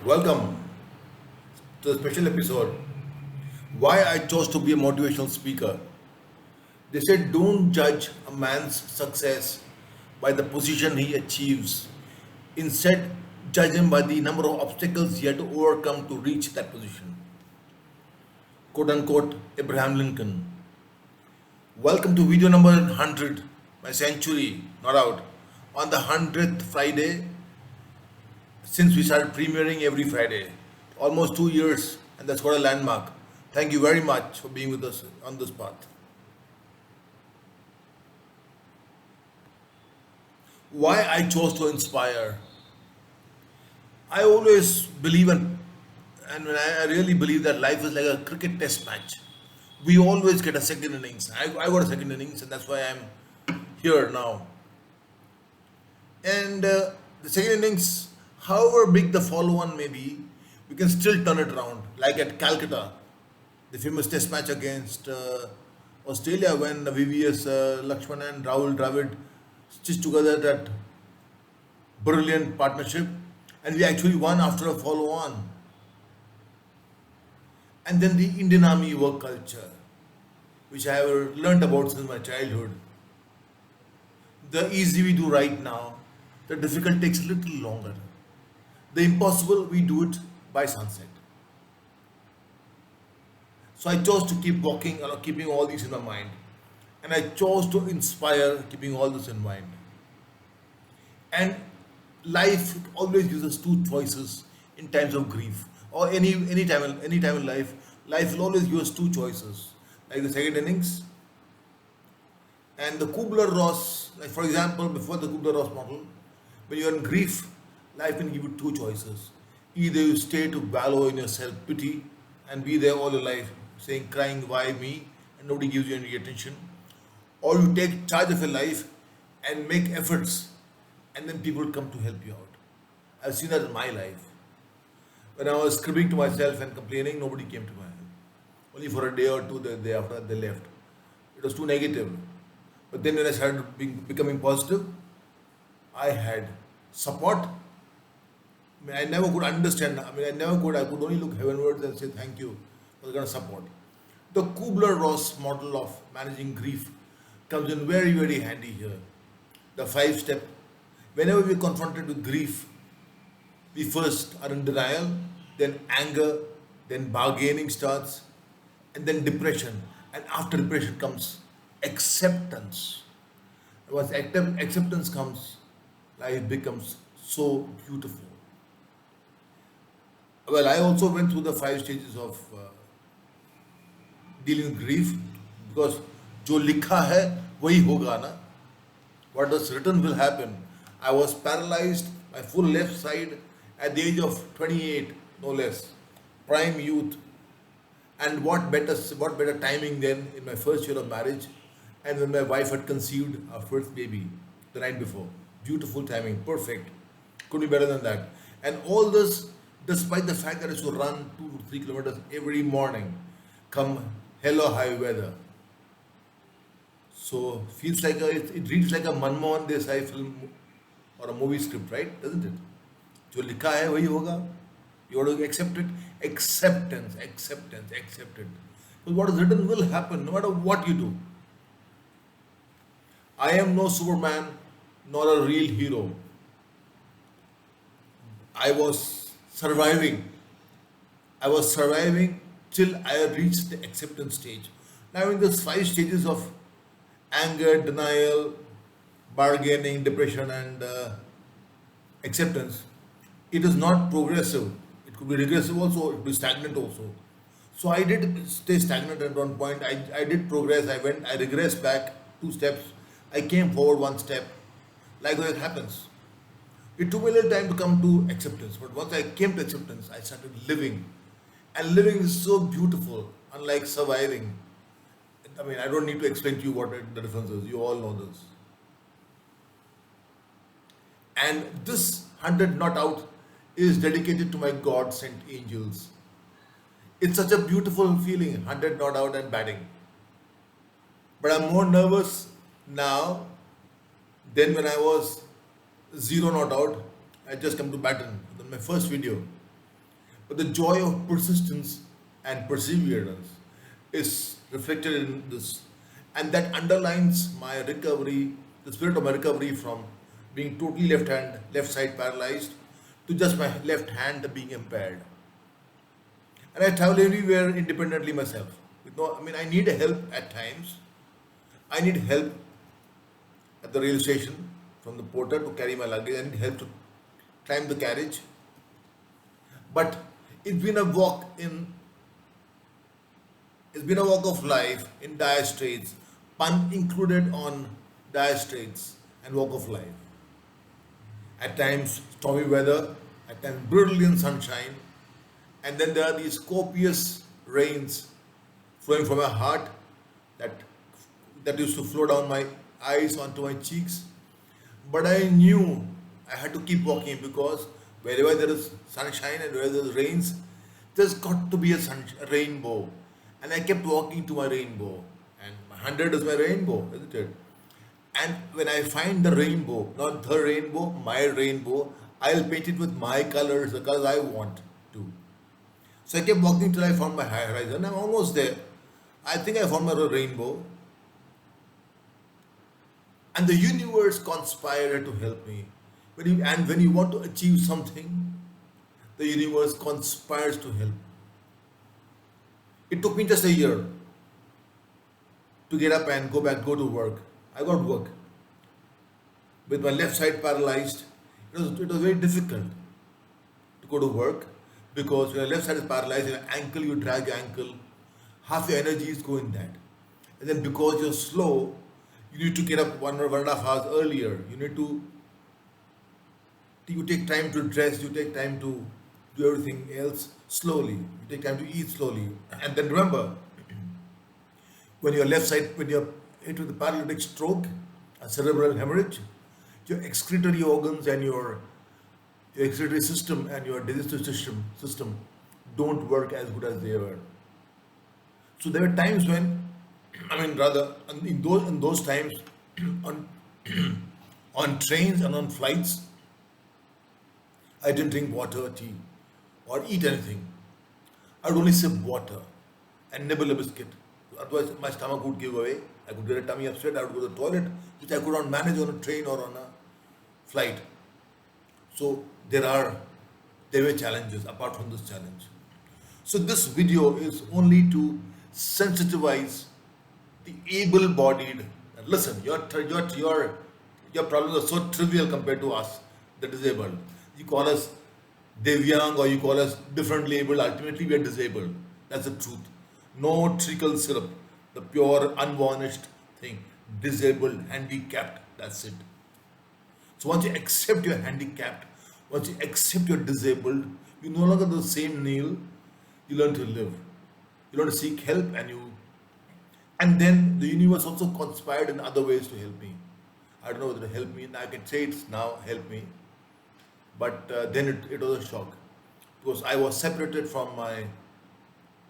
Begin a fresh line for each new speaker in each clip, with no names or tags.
Welcome to the special episode Why I Chose to Be a Motivational Speaker. They said, don't judge a man's success by the position he achieves. Instead, judge him by the number of obstacles he had to overcome to reach that position. Quote unquote, Abraham Lincoln. Welcome to video number 100, my century, not out. On the 100th Friday, since we started premiering every Friday, almost 2 years, and that's got a landmark. Thank you very much for being with us on this path. Why I chose to inspire. I always believe and when I really believe that life is like a cricket test match. We always get a second innings. I got a second innings, and that's why I'm here now. And the second innings, however big the follow on may be, we can still turn it around. Like at Calcutta, the famous test match against Australia when VVS Lakshman and Rahul Dravid stitched together that brilliant partnership, and we actually won after a follow on. And then the Indian Army work culture, which I have learned about since my childhood. The easy we do right now, the difficult takes a little longer. The impossible, we do it by sunset. So I chose to keep walking, keeping all these in my mind. And I chose to inspire, keeping all this in mind. And life always gives us two choices in times of grief. Or any time in life will always give us two choices. Like the second innings and the Kubler-Ross, like for example, before the Kubler-Ross model, when you're in grief, life can give you two choices. Either you stay to wallow in your self-pity and be there all your life, saying, crying, why me? And nobody gives you any attention. Or you take charge of your life and make efforts, and then people come to help you out. I've seen that in my life. When I was scribbling to myself and complaining, nobody came to my help. Only for a day or two, the day after they left. It was too negative. But then when I started becoming positive, I had support. I never could understand. I could only look heavenwards and say thank you for the kind of support. The Kubler-Ross model of managing grief comes in very, very handy here. The 5 step. Whenever we're confronted with grief, we first are in denial, then anger, then bargaining starts, and then depression. And after depression comes acceptance. Once acceptance comes, life becomes so beautiful. Well, I also went through the 5 stages of dealing with grief because जो लिखा है वही होगा ना. What was written will happen. I was paralyzed, my full left side, at the age of 28, no less, prime youth. And what better timing then in my first year of marriage, and when my wife had conceived our first baby the night before. Beautiful timing, perfect. Could be better than that. And all this, despite the fact that I used to run 2 to 3 kilometers every morning, come hell or high weather. So feels like it reads like a Manmohan Desai film or a movie script, right? Doesn't it? जो लिखा है वही होगा. You have to accept it. Accept it. Because what is written will happen no matter what you do. I am no Superman nor a real hero. I was surviving. I was surviving till I reached the acceptance stage. Now, in these 5 stages of anger, denial, bargaining, depression, and acceptance, it is not progressive. It could be regressive also, it could be stagnant also. So I did stay stagnant at one point. I did progress. I regressed back 2 steps. I came forward 1 step. Likewise, it happens. It took me a little time to come to acceptance, but once I came to acceptance, I started living. And living is so beautiful, unlike surviving. I don't need to explain to you what the difference is. You all know this. And this 100 not out is dedicated to my God sent angels. It's such a beautiful feeling, 100 not out and batting. But I'm more nervous now than when I was 0 not out. I just come to batten. My first video. But the joy of persistence and perseverance is reflected in this, and that underlines my recovery, the spirit of my recovery from being totally left side paralyzed to just my left hand being impaired. And I travel everywhere independently myself. With no, I mean, I need help at times. I need help at the rail station from the porter to carry my luggage. I need help to climb the carriage. But it's been a walk in it's been a walk of life in dire straits, pun included on dire straits and walk of life. At times stormy weather, at times brilliant sunshine, and then there are these copious rains flowing from my heart that used to flow down my eyes onto my cheeks. But I knew I had to keep walking because wherever there is sunshine and wherever there is rains, there's got to be a rainbow. And I kept walking to my rainbow. And my 100 is my rainbow, isn't it? And when I find the rainbow, not the rainbow, my rainbow, I'll paint it with my colors, the colors I want to. So I kept walking till I found my high horizon. I'm almost there. I think I found my rainbow. And the universe conspired to help me. When you want to achieve something, the universe conspires to help. It took me just a year to get up and go to work. I got work. With my left side paralyzed, it was very difficult to go to work because when your left side is paralyzed, your ankle, you drag your ankle, half your energies go in that. And then because you're slow, you need to get up 1.5 hours earlier. You take time to dress, you take time to do everything else slowly. You take time to eat slowly. And then remember, when you're hit with a paralytic stroke, a cerebral hemorrhage, your excretory organs and your excretory system and your digestive system don't work as good as they were. So there were times when, in those times, on on trains and on flights, I didn't drink water, tea, or eat anything. I would only sip water and nibble a biscuit. Otherwise, my stomach would give away. I could get a tummy upset. I would go to the toilet, which I could not manage on a train or on a flight. So there were challenges apart from this challenge. So this video is only to sensitize the able-bodied. Listen, your problems are so trivial compared to us, the disabled. You call us divyang or you call us differently abled. Ultimately, we are disabled. That's the truth. No treacle syrup, the pure, unvarnished thing. Disabled, handicapped. That's it. So once you accept you're handicapped, once you accept you're disabled, you no longer the same Neel. You learn to live. You learn to seek help, and then the universe also conspired in other ways to help me. I don't know whether to help me. I can say it's now help me, but then it was a shock because I was separated from my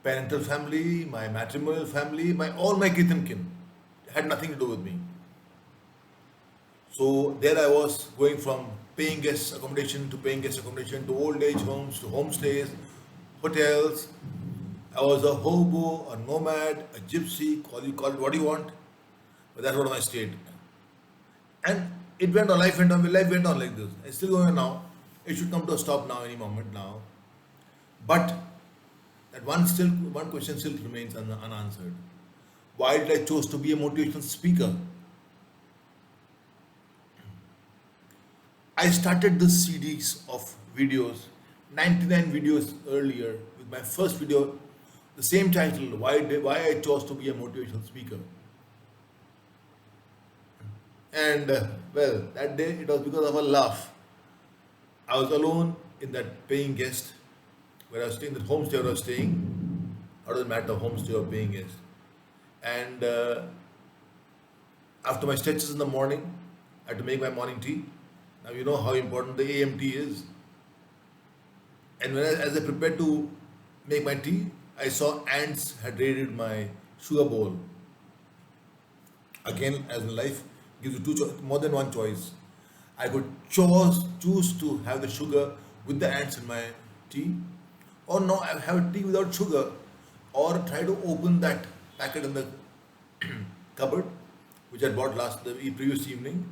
parental family, my matrimonial family, all my kith and kin. It had nothing to do with me. So there I was going from paying guest accommodation to old age homes to homestays, hotels. I was a hobo, a nomad, a gypsy, call it what you want, but that's what I stayed. And life went on like this. It's still going on now. It should come to a stop now, any moment now. But that one question still remains unanswered. Why did I choose to be a motivational speaker? I started this series of videos, 99 videos earlier, with my first video, the same title, why I chose to be a motivational speaker. And that day it was because of a laugh. I was alone in that paying guest where I was staying, the homestay where I was staying. How does it matter, homestay or paying guest? And after my stretches in the morning, I had to make my morning tea. Now you know how important the AM tea is. And as I prepared to make my tea, I saw ants had raided my sugar bowl. Again, as in life, gives you more than one choice. I could choose to have the sugar with the ants in my tea, or no, I have tea without sugar, or try to open that packet in the cupboard, which I bought the previous evening,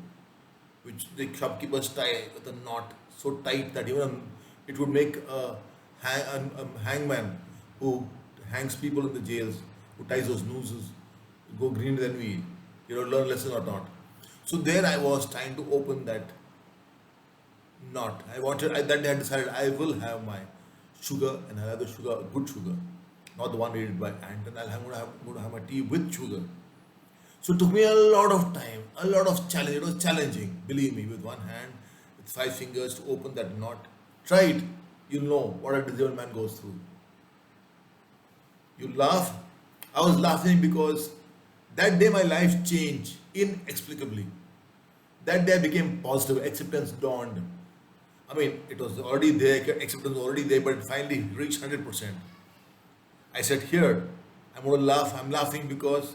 which the shopkeepers tie with a knot so tight that even it would make a hangman who hangs people in the jails, who ties those nooses, go green than we, learn lesson or not. So there I was trying to open that knot. That day I decided I will have my sugar, and I'll have the sugar, good sugar, not the one made by hand, and going to have my tea with sugar. So it took me a lot of time, a lot of challenge. It was challenging, believe me, with one hand, with 5 fingers to open that knot. Try it. You'll know what a disabled man goes through. You laugh. I was laughing because that day my life changed inexplicably. That day I became positive. Acceptance dawned. I mean, it was already there, acceptance was already there, but it finally reached 100%. I said, here, I'm going to laugh. I'm laughing because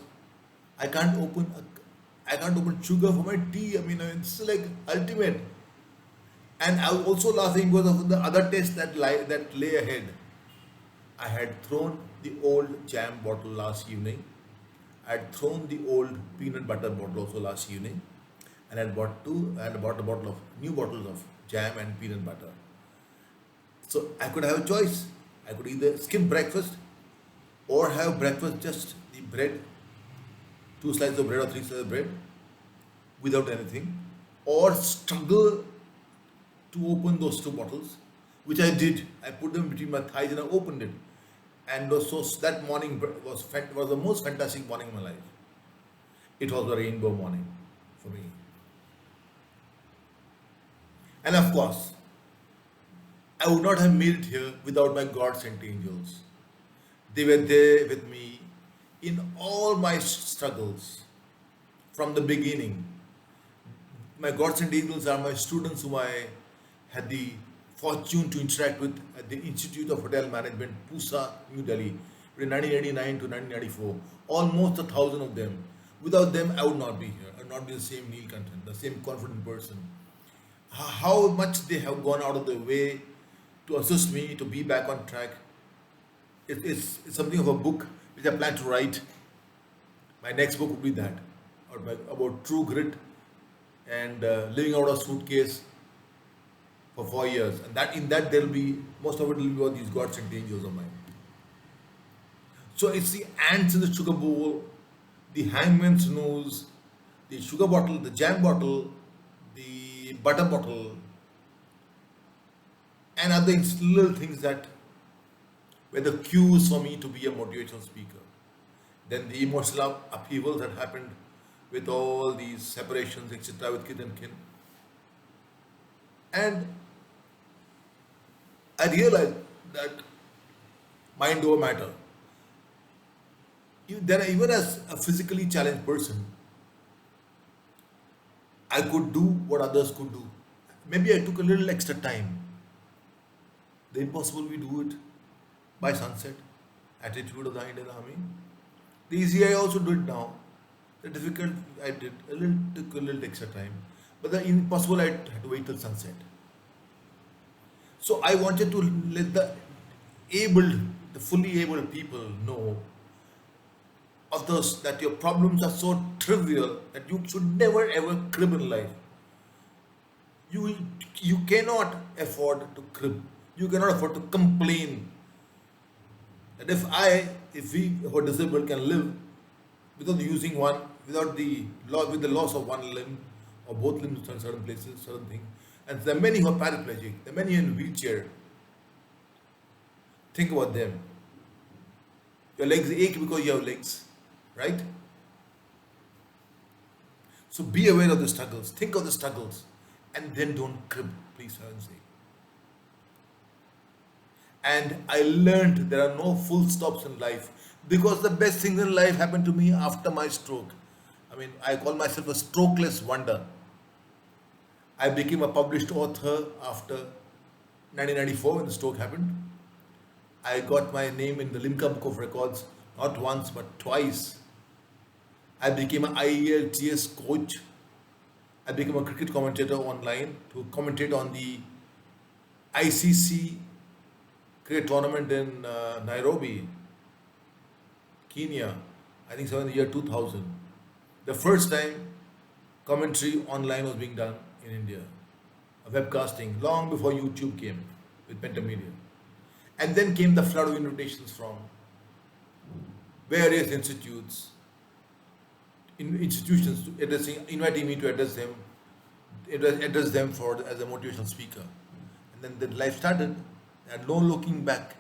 I can't open sugar for my tea. I mean, it's like ultimate. And I was also laughing because of the other test that lay ahead. I had thrown the old jam bottle last evening. I had thrown the old peanut butter bottle also last evening, and I bought a bottle of new bottles of jam and peanut butter. So I could have a choice. I could either skip breakfast or have breakfast just the bread, 2 slices of bread or 3 slices of bread without anything, or struggle to open those 2 bottles, which I did. I put them between my thighs and I opened it. And so that morning was the most fantastic morning of my life. It was a rainbow morning for me. And of course, I would not have made it here without my God-sent angels. They were there with me in all my struggles from the beginning. My God-sent angels are my students whom I had the fortune to interact with at the Institute of Hotel Management, Pusa New Delhi, from 1989 to 1994. Almost 1,000 of them. Without them, I would not be here. I would not be the same Neel content, the same confident person. How much they have gone out of their way to assist me to be back on track. It's something of a book which I plan to write. My next book would be that, about true grit and living out of suitcase for 4 years, and in that there will be most of it will be about these gods and angels of mine. So it's the ants in the sugar bowl, the hangman's nose, the sugar bottle, the jam bottle, the butter bottle, and other little things that were the cues for me to be a motivational speaker. Then the emotional upheavals that happened with all these separations, etc., with kith and kin. And I realized that mind over matter. Even as a physically challenged person, I could do what others could do. Maybe I took a little extra time. The impossible, we do it by sunset. Attitude of the Indian Army. The easy, I also do it now. The difficult, I did took a little extra time. But the impossible, I had to wait till sunset. So I wanted to let the fully able people know of those, that your problems are so trivial that you should never ever crib in life. You cannot afford to crib. You cannot afford to complain. That if we who are disabled can live without with the loss of one limb or both limbs in certain places, certain things. And there are many who are paraplegic, there are many in wheelchair. Think about them. Your legs ache because you have legs, right? So be aware of the struggles, think of the struggles, and then don't crib, please, for heaven's sake. And I learned there are no full stops in life, because the best things in life happened to me after my stroke. I mean, I call myself a strokeless wonder. I became a published author after 1994 when the stroke happened. I got my name in the Limcabookofrecords not once but twice. I became an IELTS coach. I became a cricket commentator online to commentate on the ICC cricket tournament in Nairobi, Kenya, I think so in the year 2000. The first time commentary online was being done in India, webcasting, long before YouTube came with Pentamedia. And then came the flood of invitations from various institutes, institutions to inviting me to address them for as a motivational speaker. And then life started, and no looking back.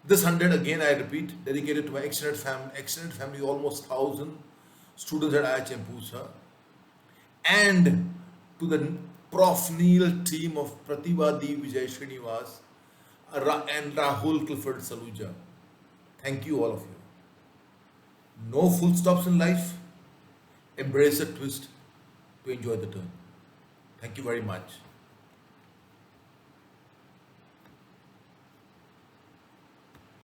This 100, again I repeat, dedicated to my extended family, almost 1,000 students at IHM Pusa, and to the Prof Neel team of Pratibadi Vijay Srinivas and Rahul Clifford Saluja. Thank you, all of you. No full stops in life. Embrace a twist to enjoy the turn. Thank you very much.